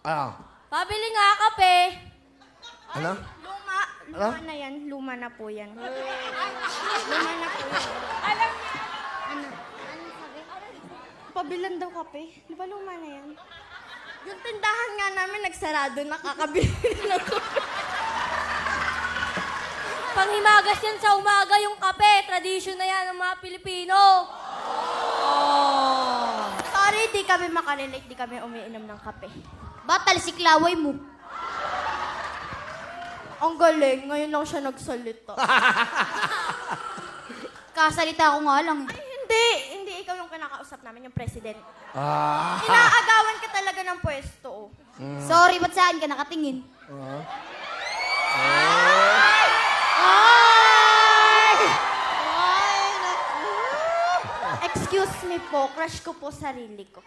Ano? Pabili nga kape. Ano? Luma na yan. Luma na po yan. Luma na po yan. Alam niya. Ano sabi? Pabilan daw kape. Di ba luma na yan? Yung tindahan nga namin nagsarado, nakakabili na ko. Panghimagas yan sa umaga yung kape. Tradisyon na yan ng mga Pilipino. Sorry, di kami makarelate, di kami umiinom ng kape. Batal si Klaway mo. Ang galing, ngayon lang siya nagsalita. Kasalita ko nga lang eh. Hindi ikaw yung kinakausap namin, yung president. Ah. Inaagawan ka talaga ng pwesto. Sorry, ba't saan ka nakatingin? Excuse me po, crush ko po sarili ko.